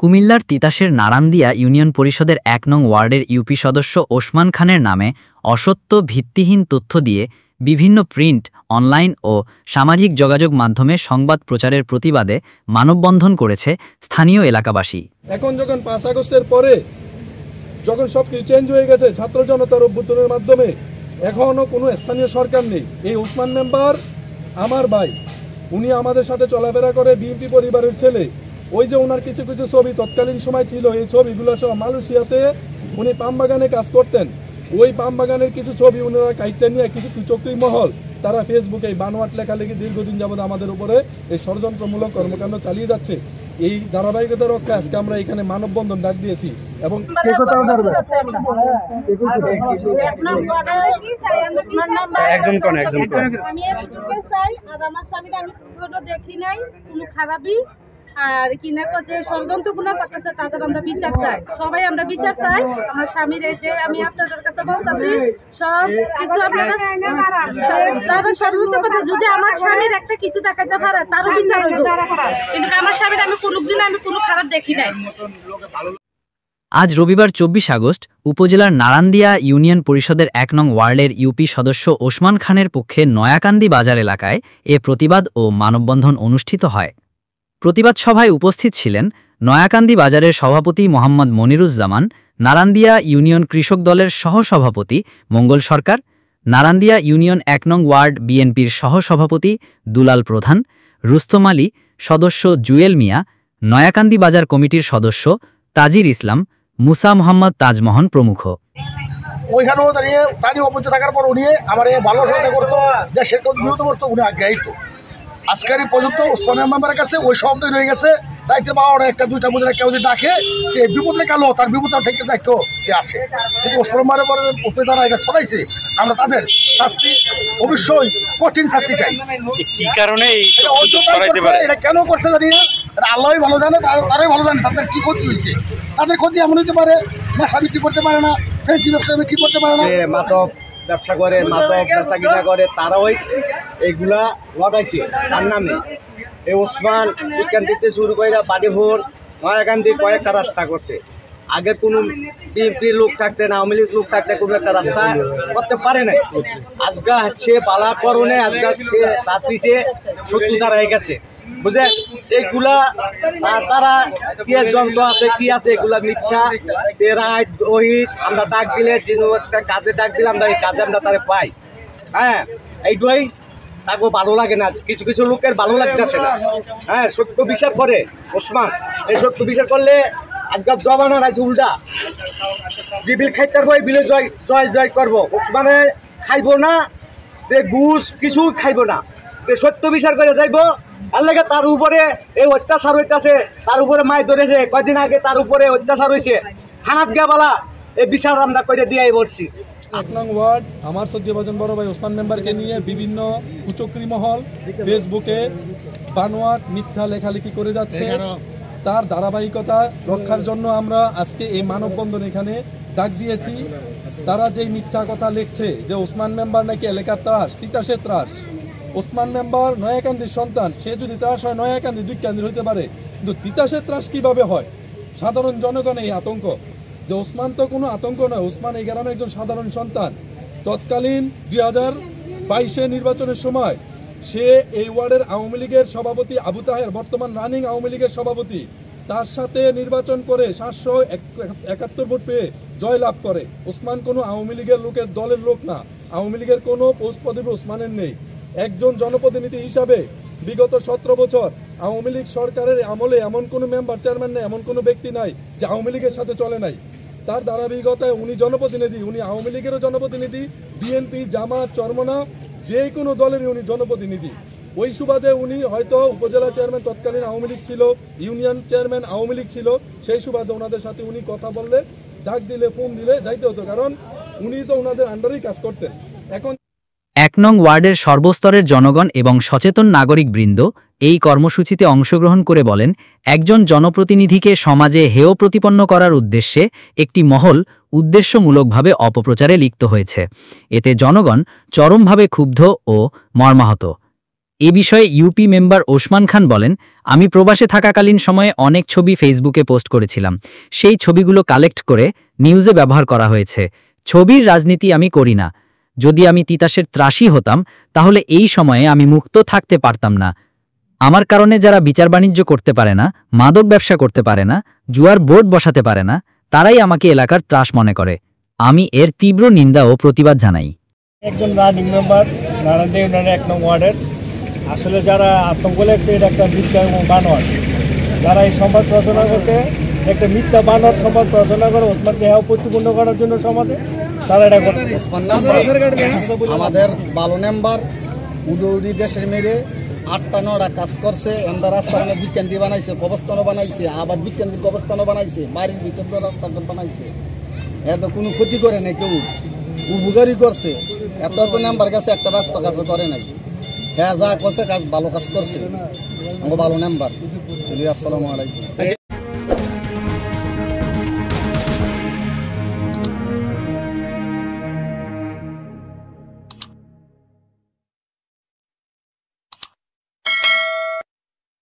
কুমিল্লার তিতাসের নারান্দিয়া ইউনিয়ন পরিষদের ১ নং ওয়ার্ডের ইউপি সদস্য ওসমান খানের নামে অসত্য ভিত্তিহীন তথ্য দিয়ে বিভিন্ন প্রিন্ট, অনলাইন ও সামাজিক যোগাযোগ মাধ্যমে সংবাদ প্রচারের প্রতিবাদে মানববন্ধন করেছে স্থানীয় এলাকাবাসী। এখন যখন ৫ আগস্টের পরে যখন সবকিছু চেঞ্জ হয়ে গেছে ছাত্র জনতার অভ্যুত্থানের মাধ্যমে, এখনও কোনো স্থানীয় সরকার নেই। এই ওসমান মেম্বার আমার ভাই, উনি আমাদের সাথে চলাফেরা করে, বিএনপি পরিবারের ছেলে। ওই যে ওনার কিছু কিছু ছবি তৎকালীন সময় ছিল, এই ছবিগুলো সব মালয়েশিয়াতে উনি পাম বাগানে কাজ করতেন। ওই পাম বাগানের কিছু ছবি ওনারা কাইটটা নিয়ে কিছু কুচক্রী মহল তারা ফেসবুকে বানোয়াট লেখালেখি দীর্ঘদিন যাবৎ আমাদের উপরে এই ষড়যন্ত্রমূলক কর্মকাণ্ড চালিয়ে যাচ্ছে। এই ধারাবাহিকতা রক্ষা আজকে আমরা এখানে মানববন্ধন ডাক দিয়েছি। এবং আর কিনা যে ষড়যন্ত্রগুলো করতেছে তাদের আমরা বিচার চাই, সবাই আমরা বিচার চাই। আমার স্বামীর এই যে আমি আপনাদের কাছে বলতেছি সব কিছু আপনারা যারা ষড়যন্ত্র করতে, যদি আমার স্বামীর একটা কিছু দেখাতে পারে তারও বিচার হইব, কিন্তু আমার স্বামীর আমি কোনোদিন কোনো খারাপ দেখি নাই। আজ রবিবার ২৪ আগস্ট উপজেলার নারান্দিয়া ইউনিয়ন পরিষদের ১ নং ওয়ার্ডের ইউপি সদস্য ওসমান খানের পক্ষে নয়াকান্দি বাজার এলাকায় এ প্রতিবাদ ও মানববন্ধন অনুষ্ঠিত হয়। প্রতিবাদ সভায় উপস্থিত ছিলেন নয়াকান্দি বাজারের সভাপতি মোহাম্মদ মনিরুজ্জামান, নারান্দিয়া ইউনিয়ন কৃষক দলের সহসভাপতি মঙ্গল সরকার, নারান্দিয়া ইউনিয়ন ১ নং ওয়ার্ড বিএনপির সহসভাপতি দুলাল প্রধান, রুস্তম আলী, সদস্য জুয়েল মিয়া, নয়াকান্দি বাজার কমিটির সদস্য তাজির ইসলাম, মুসা মোহাম্মদ তাজমোহন প্রমুখ। ওইখানেও দাঁড়িয়ে অপরাধ থাকার পর উনি আমার ভালো সহায়তা করতো, যা সে বিরত করতো, উনি আগ্রাহিত। আজকের পর্যন্ত ওসমান মেম্বারের কাছে ওই শব্দই রয়ে গেছে। রাইতে ১২টা ১টা ২টা বুঝে কেউ যদি ডাকে যে বিপদে কালো, তার বিপদ থেকে দেখো সে আসে। কিন্তু ওসমান মেম্বারের পরে উপরে তারা এটা ছড়াইছে, আমরা তাদের শাস্তি অবশ্যই কঠিন শাস্তি চাই। কি কারণে এটা কেন করছে জানি না, এটা আল্লাহই ভালো জানে, তারাই ভালো জানে তাদের কি ক্ষতি হয়েছে। তাদের ক্ষতি এমন হতে পারে নেশা বিক্রি করতে পারে না, ফেন্সি ব্যবসা বিক্রি করতে পারে না, মাদক ব্যবসা করে, মাদক বেচা কিনা করে, তারাও এইগুলা লটাইছে তার নামে। এই ওসমান এখান থেকে শুরু করে বাড়িভোর নয়াকান্দি কয়েকটা রাস্তা করছে। আগের কোনো বিএনপির লোক থাকতে না আওয়ামী লীগ লোক থাকতে কোনো একটা রাস্তা করতে পারে নাই। আজকা হচ্ছে পালাকরণে, আজকা হচ্ছে তার পিছিয়ে শত্রু দাঁড়ায় গেছে, বুঝে। এইগুলা তারা কি যন্ত্র আছে কি আছে, এগুলা মিথ্যা। আমরা ডাক দিলে যে একটা কাজে ডাক দিলে আমরা এই কাজে আমরা তারা পাই। হ্যাঁ, এইটাই তাকে ভালো লাগে না, কিছু কিছু লোকের ভালো লাগতেছে না। হ্যাঁ, সত্য বিচার করে ওসমান, এই সত্য বিচার করলে আজকাল জমানার আছে উল্টা, যে বিল খাইতে পারবো এই বিলে জয় জয় জয় করবো। ওসমানে খাইব না, ঘুষ কিছু খাইব না, সত্য বিচার করে যাইবো। আর লাগে তার উপরে এই অত্যাচার হইতেছে, তার উপরে মায় ধরেছে কয়দিন আগে, তার উপরে অত্যাচার হয়েছে, থানাত গিয়া বলা এই বিচার আমরা করে দিয়ে বলছি। ১ নং ওয়ার্ড আমার সদ্যভাজন বড় ভাই ওসমান মেম্বারকে নিয়ে বিভিন্ন কুচক্রী মহল ফেসবুকে বানোয়াট মিথ্যা লেখালেখি করে যাচ্ছে। তার ধারাবাহিকতা রক্ষার জন্য আমরা আজকে এই মানববন্ধন এখানে ডাক দিয়েছি। তারা যেই মিথ্যা কথা লিখছে যে ওসমান মেম্বার নাকি এলাকার ত্রাস, তিতাসের ত্রাস। ওসমান মেম্বার নয়াকান্দির সন্তান, সে যদি ত্রাস হয় নয়াকান্দি ২ কান্দির হতে পারে, কিন্তু তিতাসের ত্রাস কিভাবে হয়? সাধারণ জনগণ এই আতঙ্ক যে ওসমান তো কোনো আতঙ্ক নয়, ওসমান এই গ্রামের একজন সাধারণ সন্তান। তৎকালীন ২০২২ নির্বাচনের সময় সে এই ওয়ার্ডের আওয়ামী লীগের সভাপতি আবু তাহের, বর্তমান রানিং আওয়ামী লীগের সভাপতি, তার সাথে নির্বাচন করে ৭৭১ ভোট পেয়ে জয়লাভ করে। ওসমান কোনো আওয়ামী লীগের লোকের দলের লোক না, আওয়ামী লীগের কোনো পোস্ট পদবি ওসমানের নেই। একজন জনপ্রতিনিধি হিসাবে বিগত ১৭ বছর আওয়ামী লীগ সরকারের আমলে এমন কোনো মেম্বার, চেয়ারম্যান নেই, এমন কোনো ব্যক্তি নাই যে আওয়ামী লীগের সাথে চলে নাই। তার ধারাবাহিকতায় উনি জনপ্রতিনিধি, উনি আওয়ামী লীগেরও জনপ্রতিনিধি, বিএনপি, জামাত, চরমনা যে কোনো দলেরই উনি জনপ্রতিনিধি। ওই সুবাদে উনি হয়তো উপজেলা চেয়ারম্যান তৎকালীন আওয়ামী লীগ ছিল, ইউনিয়ন চেয়ারম্যান আওয়ামী লীগ ছিল, সেই সুবাদে ওনাদের সাথে উনি কথা বললে, ডাক দিলে, ফোন দিলে যাইতে হতো, কারণ উনি তো ওনাদের আন্ডারেই কাজ করতেন। এখন ১ নং ওয়ার্ডের সর্বস্তরের জনগণ এবং সচেতন নাগরিকবৃন্দ এই কর্মসূচিতে অংশগ্রহণ করে বলেন, একজন জনপ্রতিনিধিকে সমাজে হেয় প্রতিপন্ন করার উদ্দেশ্যে একটি মহল উদ্দেশ্যমূলকভাবে অপপ্রচারে লিপ্ত হয়েছে। এতে জনগণ চরমভাবে ক্ষুব্ধ ও মর্মাহত। এ বিষয়ে ইউপি মেম্বার ওসমান খান বলেন, আমি প্রবাসে থাকাকালীন সময়ে অনেক ছবি ফেসবুকে পোস্ট করেছিলাম। সেই ছবিগুলো কালেক্ট করে নিউজে ব্যবহার করা হয়েছে। ছবির রাজনীতি আমি করি না। যদি আমি তিতাসের ত্রাসী হতাম তাহলে এই সময়ে আমি মুক্ত থাকতে পারতাম না। আমার কারণে যারা বিচার বাণিজ্য করতে পারে না, মাদক ব্যবসা করতে পারে না, জুয়ার বোর্ড বসাতে পারে না, তারাই আমাকে এলাকার ত্রাস মনে করে। আমি এর তীব্র নিন্দা ও প্রতিবাদ জানাই। একজন রানিং মেম্বার নারায়ণদিয়া ইউনিয়নের 1 নং ওয়ার্ডের আসলে যারা আতঙ্ক লেগেছে এটা একটা মিথ্যা এবং বানোয়াট। যারা এই সংবাদ রচনা করতে একটা মিথ্যা বানোয়াট সংবাদ রচনা করে ওসমানকে হেয় প্রতিপূর্ণ করার জন্য সমাজে তারা এটা করে। আমাদের ভালো মেম্বার উদৌড়ি দেশের মেরে 8টা-9টা কাজ করছে। আমরা রাস্তা মানে বিজ্ঞানী বানাইছে, কবরস্থানও বানাইছে, আবার বিজ্ঞানীর কবরস্থানও বানাইছে, বাড়ির ভিতরে রাস্তা বানাইছে। এত কোনো ক্ষতি করে নাই, কেউ উপকারী করছে। এত মেম্বার কাছে একটা রাস্তা কাজ করে নাই। হ্যাঁ, যা করছে কাজ ভালো কাজ করছে। আমার ভালো মেম্বার। আসসালামু আলাইকুম।